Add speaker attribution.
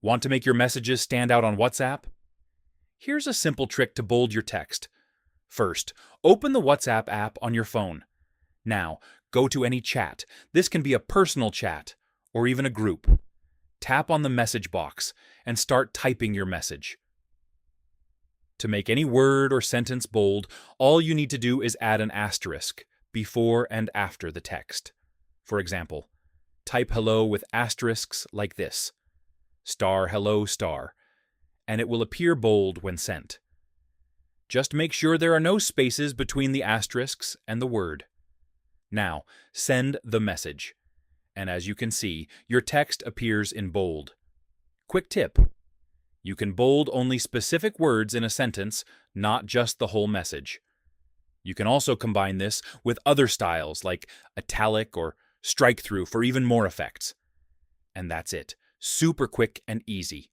Speaker 1: Want to make your messages stand out on WhatsApp? Here's a simple trick to bold your text. First, open the WhatsApp app on your phone. Now, go to any chat. This can be a personal chat or even a group. Tap on the message box and start typing your message. To make any word or sentence bold, all you need to do is add an asterisk before and after the text. For example, type hello with asterisks like this, star hello star, and it will appear bold when sent. Just make sure there are no spaces between the asterisks and the word. Now, send the message. And as you can see, your text appears in bold. Quick tip: you can bold only specific words in a sentence, not just the whole message. You can also combine this with other styles like italic or strike through for even more effects. And that's it. Super quick and easy.